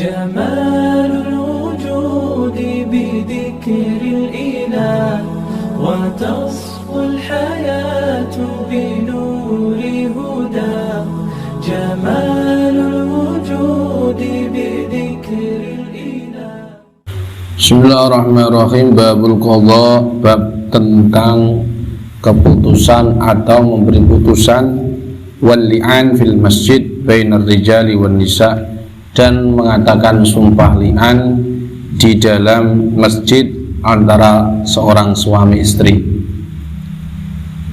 جمال الوجود بذكر الإله وتصفو الحياة بنور هدى جمال الوجود بذكر الإله. Bismillahirrahmanirrahim. Babul qadha, bab tentang keputusan atau memberi putusan wal li'an fil masjid bainar rijali wan nisa, dan mengatakan sumpah li'an di dalam masjid antara seorang suami istri.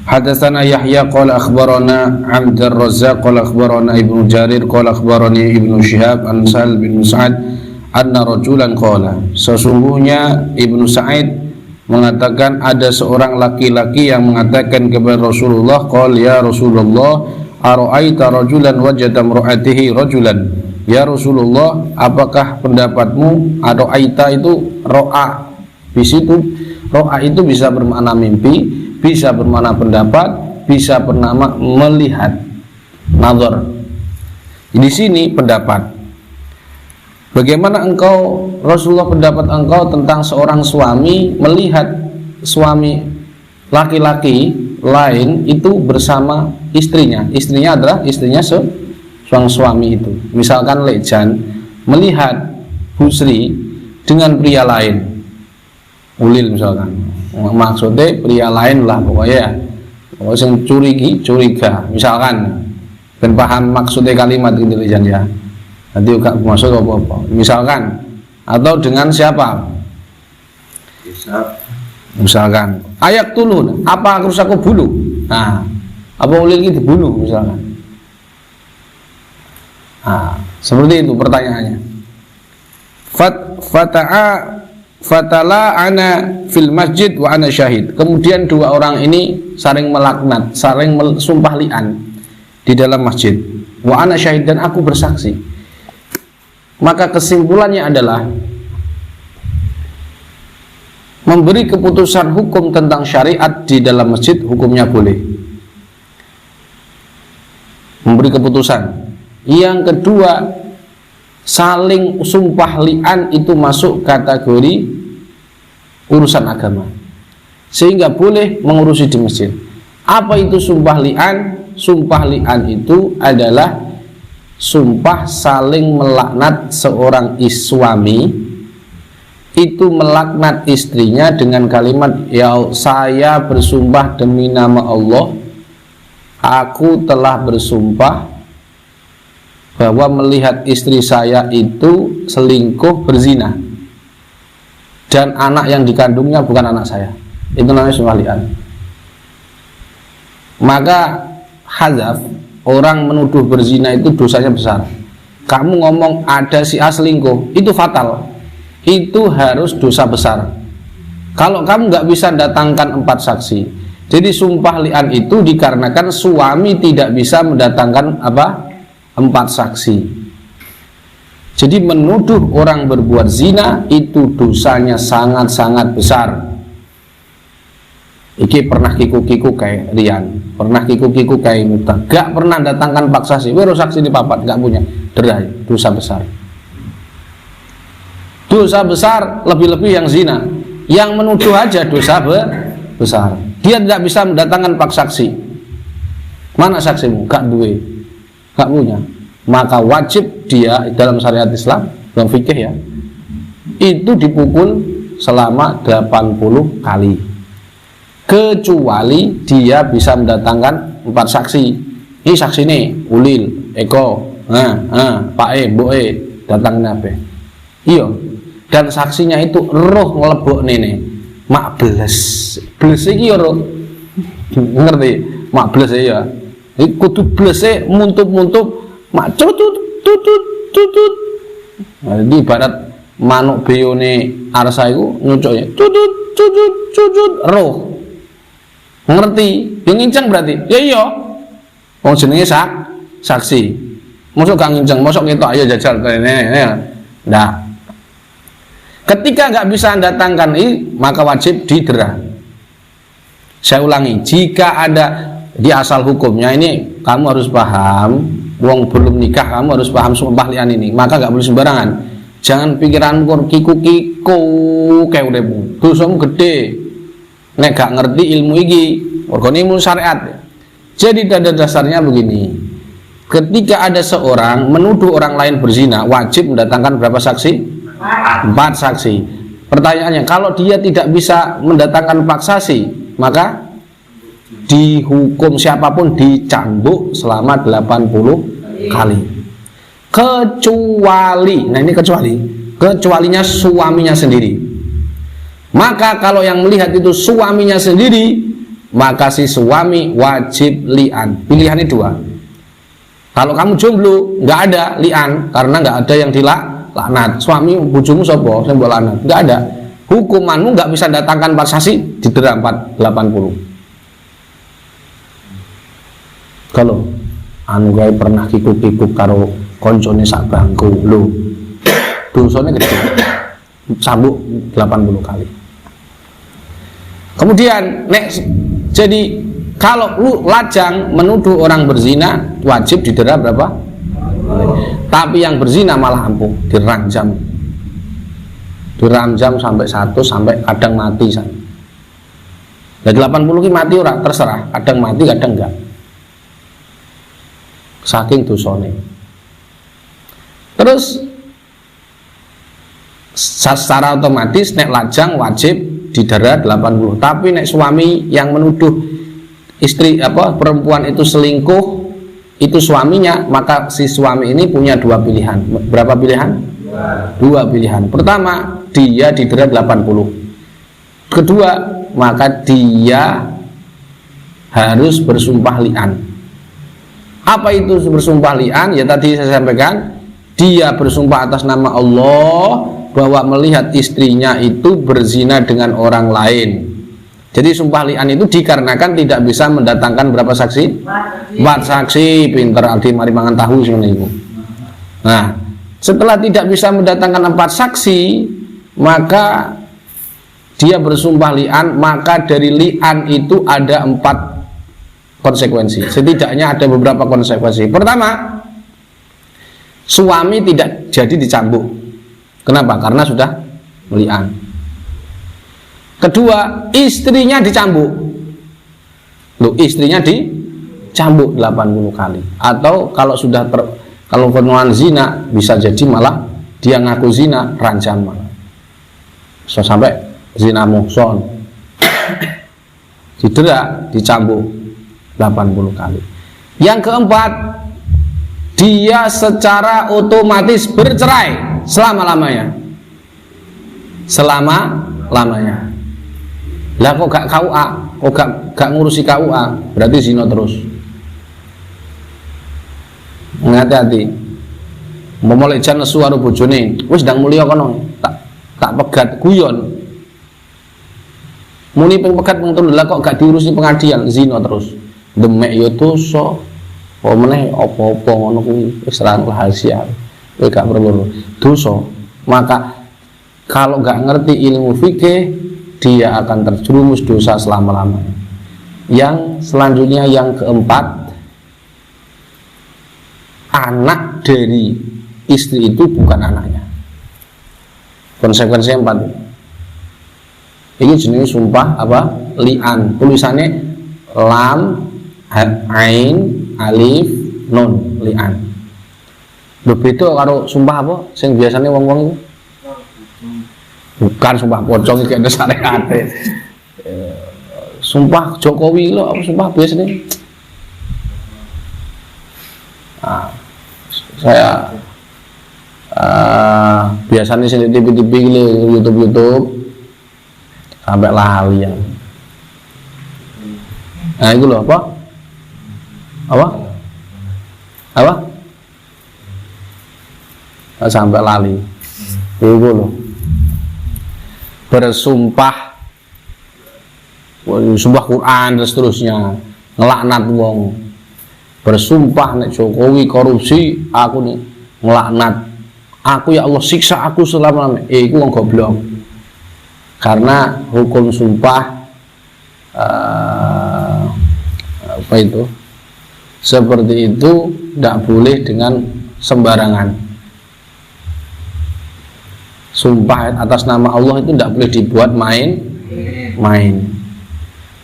Hadatsana Yahya qala akhbarana Abdur Razzaq qala akhbarana Ibnu Jarir qala akhbarani Ibnu Syihab an Sa'd bin Sa'ad anna rajulan qala, sesungguhnya Ibnu Sa'id mengatakan ada seorang laki-laki yang mengatakan kepada Rasulullah, qala ya Rasulullah ara'aita rajulan wajada imra'atihi rajulan, ya Rasulullah, apakah pendapatmu? Ara'aita itu ro'a, di situ ro'a itu bisa bermakna mimpi, bisa bermakna pendapat, bisa bernama melihat, nazar. Di sini pendapat. Bagaimana engkau, Rasulullah, pendapat engkau tentang seorang suami melihat suami laki-laki lain itu bersama istrinya. Istrinya adalah istrinya seorang suami itu. Misalkan Lejan melihat Husri dengan pria lain, Ulil misalkan, maksudnya pria lain lah pokoknya, yang curiga misalkan, dan paham maksudnya kalimat gitu Lejan ya. Nanti juga masuk apa-apa misalkan, atau dengan siapa misalkan ayak tulun, apa harus aku bunuh, nah apa Ulil ini dibunuh misalkan, nah seperti itu pertanyaannya. Fatala ana fil masjid wa ana syahid, kemudian dua orang ini saling melaknat, saling sumpah li'an di dalam masjid, wa ana syahid, dan aku bersaksi. Maka kesimpulannya adalah memberi keputusan hukum tentang syariat di dalam masjid hukumnya boleh, memberi keputusan. Yang kedua, saling sumpah li'an itu masuk kategori urusan agama, sehingga boleh mengurusi di masjid. Apa itu sumpah li'an? Sumpah li'an itu adalah sumpah saling melaknat. Seorang suami itu melaknat istrinya dengan kalimat, ya saya bersumpah demi nama Allah, aku telah bersumpah bahwa melihat istri saya itu selingkuh, berzina, dan anak yang dikandungnya bukan anak saya. Itu namanya sumpah li'an. Maka hadzaf, orang menuduh berzina itu dosanya besar. Kamu ngomong ada si A selingkuh, itu fatal, itu harus dosa besar. Kalau kamu nggak bisa datangkan 4 saksi, jadi sumpah li'an itu dikarenakan suami tidak bisa mendatangkan 4 saksi. Jadi menuduh orang berbuat zina itu dosanya sangat-sangat besar. Iki pernah kiku-kiku kayak Rian, pernah kiku-kiku kayak Muta, gak pernah datangkan pak saksi, wero saksi di papat, gak punya, derai, dosa besar. Dosa besar, lebih-lebih yang zina, yang menuduh aja dosa besar. Dia tidak bisa mendatangkan pak saksi. Mana saksimu? Gak duwe, gak punya. Maka wajib dia dalam syariat Islam, dalam fikih ya, itu dipukul selama 80 kali. Kecuali dia bisa mendatangkan 4 saksi. Ini saksi nih, Ulil, Eko, Pak E, Bu E, datang nabe. Iya. Dan saksinya itu roh ngelebok nene, mak beles iki roh. Ngerti? Mak beles ya. Iki kudu blese muntup-muntup, mak tutut. Nah, ini ibarat manuk beyone arsa iku nyucuknya tutut roh. Ngerti, yang ngincang berarti, ya iya, wong jenenge saksi, mosok gak ngincang, mosok kita ayo jajal, nah, ketika nggak bisa datangkan ini, maka wajib didera. Saya ulangi, jika ada di asal hukumnya ini, kamu harus paham, wong belum nikah, kamu harus paham sumpah li'an ini, maka nggak boleh sembarangan. Jangan pikiranmu kok kiku-kiku kayak uripmu. Dosamu gede. Nek gak ngerti ilmu iki, mergo ilmu syariat. Jadi pada dasarnya begini. Ketika ada seorang menuduh orang lain berzina, wajib mendatangkan berapa saksi? 4 saksi. Pertanyaannya, kalau dia tidak bisa mendatangkan 4 saksi, maka dihukum siapapun dicambuk selama 80 kali. Kecuali, nah ini kecualinya suaminya sendiri. Maka kalau yang melihat itu suaminya sendiri, maka si suami wajib li'an. Pilihannya 2. Kalau kamu jomblo, nggak ada li'an karena nggak ada yang dilaknat. Suami bojomu sapa sing mbok laknat? Nggak ada. Hukumanmu nggak bisa datangkan 4 saksi, didera 80. Kalau anu gawe pernah kikuk-kikuk karo koncone sak bangku lho, dosane gede, cambuk 80 kali. Kemudian jadi kalau lu lajang menuduh orang berzina, wajib didera berapa? Tapi yang berzina malah ampuh, diranjam sampai 1 sampai kadang mati san. Nah 80 ki mati ora terserah, kadang mati kadang enggak. Saking dosane. Terus secara otomatis nek lajang wajib didera 80. Tapi nek suami yang menuduh istri perempuan itu selingkuh, itu suaminya, maka si suami ini punya 2 pilihan. Berapa pilihan? 2 pilihan. Pertama, dia didera 80. Kedua, maka dia harus bersumpah li'an. Apa itu bersumpah li'an? Ya tadi saya sampaikan, dia bersumpah atas nama Allah bahwa melihat istrinya itu berzina dengan orang lain. Jadi sumpah li'an itu dikarenakan tidak bisa mendatangkan berapa saksi? 4 saksi. Pinter arti mari mangan tahu sebenarnya itu. Nah, setelah tidak bisa mendatangkan 4 saksi, maka dia bersumpah li'an, maka dari li'an itu ada 4 konsekuensi. Setidaknya ada beberapa konsekuensi. Pertama, suami tidak jadi dicambuk. Kenapa? Karena sudah li'an. Kedua, istrinya dicambuk. Loh, istrinya dicambuk 80 kali. Atau kalau sudah kalau penuhan zina, bisa jadi malah dia ngaku zina, rancam malah. So, sampai zina muhson. Didera, dicambuk 80 kali. Yang keempat, dia secara otomatis bercerai selama-lamanya. Selama-lamanya. Lah kok gak KUA, kok gak ngurusi KUA, berarti zina terus. Hati-hati. Memulai jan nesu karo bojone, wis ndang mulya kono, tak pegat guyon. Muni ping pegat ping telu, lah kok gak diurusi pengadilan, zina terus. Demek ya dosa. Apa meneh apa-apa ngono kuwi wis ra rahasia. Kowe gak perlu dosa. Maka kalau gak ngerti ilmu fikih, dia akan terjerumus dosa selama-lamanya. Yang selanjutnya, yang keempat, anak dari istri itu bukan anaknya. Konsekuensi yang 4. Ini jenis sumpah apa? Li'an. Tulisannya lam, ain, alif, nun, li'an. Berbeda karo sumpah apa? Sing biasanya wong-wong itu bukan sumpah pocong iki ada syariate. Sumpah Jokowi lo, apa sumpah biasanya? Nah, saya biasanya sing di TV YouTube sampai lali ya. Nah itu loh apa? Sampai lali. Itu loh. Bersumpah sumpah Quran dan seterusnya, ngelaknat wong, bersumpah nek Jokowi korupsi, aku nih ngelaknat, aku ya Allah siksa aku selama-lamanya. Iku wong goblok. Karena hukum sumpah apa itu seperti itu tidak boleh dengan sembarangan. sumpah atas nama Allah itu tidak boleh dibuat main.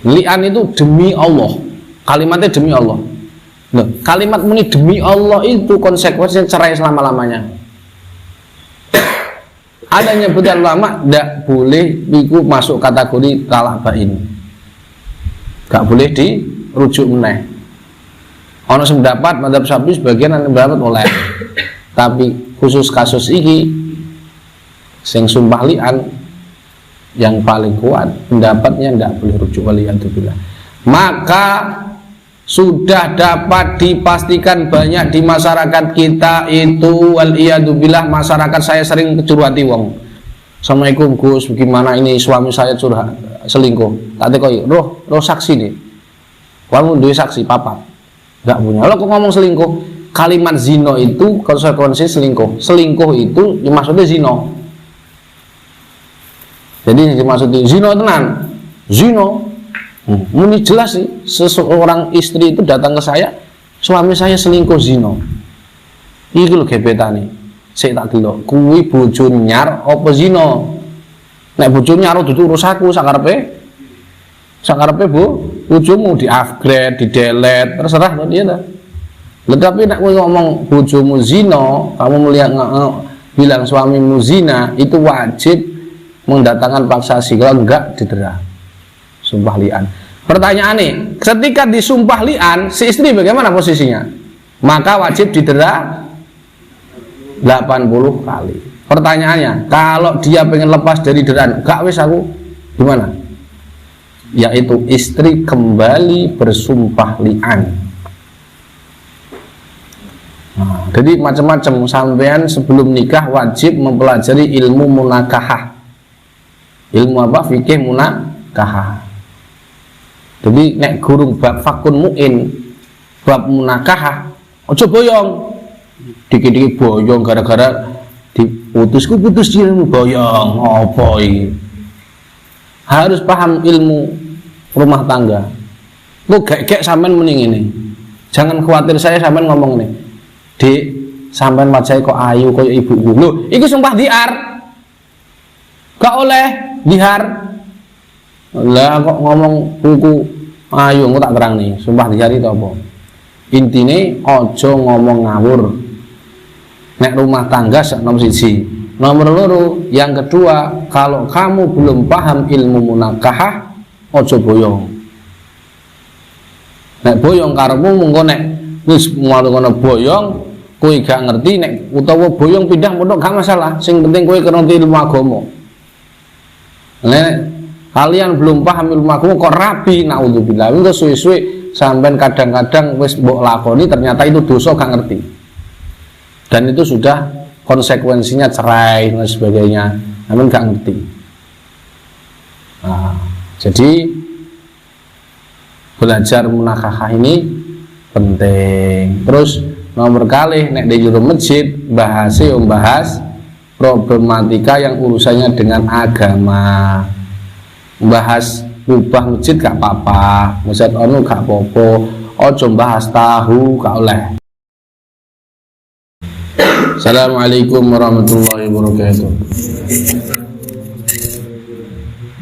Li'an itu demi Allah, kalimatnya demi Allah. Loh, kalimat muni demi Allah itu konsekuensinya cerai selama-lamanya. Ada nyebutan ulama tidak boleh itu masuk kategori talak bain, gak boleh dirujuk meneh. Ono sing pendapat madzhab Syafi'i sebagian yang pendapat oleh, tapi khusus kasus ini sing sumpah li'an yang paling kuat pendapatnya tidak boleh rujuk waliyadzubillah. Maka sudah dapat dipastikan banyak di masyarakat kita itu waliyadzubillah, masyarakat saya sering kecurhati wong. Assalamualaikum Gus, bagaimana ini suami saya curhat selingkuh. Tak tekoi, roh saksi nih. Kamu duwe saksi papat. Enggak punya. Kalau kok ngomong selingkuh, kalimat zina itu konsekuensi selingkuh. Selingkuh itu maksudnya zina. Jadi dimaksudnya zina tenan. Zina. Muni jelas sih, seseorang istri itu datang ke saya, suami saya selingkuh zina. Iki lho gebetane. Sik tak delok, kuwi bojo nyar apa zina? Nek bojo nyar dudu urusku sakarepe. Sakarepe bojomu di-upgrade, di-delete, terserah to dia dah. Tapi nek kowe ngomong bojomu zina, kamu melihat bilang suamimu zina, itu wajib mendatangkan paksasi, kalau enggak didera. Sumpah li'an. Pertanyaan nih, ketika disumpah li'an, si istri bagaimana posisinya? Maka wajib didera 80 kali. Pertanyaannya, kalau dia pengen lepas dari deraan, gak wis aku gimana? Yaitu istri kembali bersumpah li'an. Nah, jadi macam-macam. Sampean sebelum nikah wajib mempelajari ilmu munakahah. Ilmu apa? Fikih munakahah. Jadi nek gurung bab fakun mu'in, bab munakahah, ojo boyong. Dikit-dikit boyong gara-gara diputusku putus dia boyong. Apa iki? Harus paham ilmu rumah tangga. Lu gek sampean mending ini. Jangan khawatir saya sampean ngomong nih. Dik, sampean wajah kok ayu kaya ibuku. Lho, iki sumpah diar. Gak oleh dihar. Lah kok ngomong buku ayo aku tak terang nih, sumpah diar itu apa? Intine ojo ngomong ngawur. Nek rumah tangga nomor 1. Nomor 2, yang kedua, kalau kamu belum paham ilmu munakahah, ojo boyong. Nek boyong karepmu mengko nek wis ngono boyong, kowe gak ngerti nek utawa boyong pindah pondok gak masalah. Sing penting kowe ngerti ilmu agama. Nek kalian belum paham ilmu agama kok rabi, naudzubillah. Engko suwe-suwe sampean kadang-kadang wis mbok lakoni ternyata itu dosa gak ngerti. Dan itu sudah konsekuensinya cerai dan sebagainya, namun gak ngerti. Nah, jadi belajar munakahah ini penting. Terus nomor kali nek di juru masjid bahas problematika yang urusannya dengan agama. Bahas ubah masjid gak apa-apa, masjid onu gak apa-apa, ojo bahas tahu gak oleh. Assalamualaikum warahmatullahi wabarakatuh.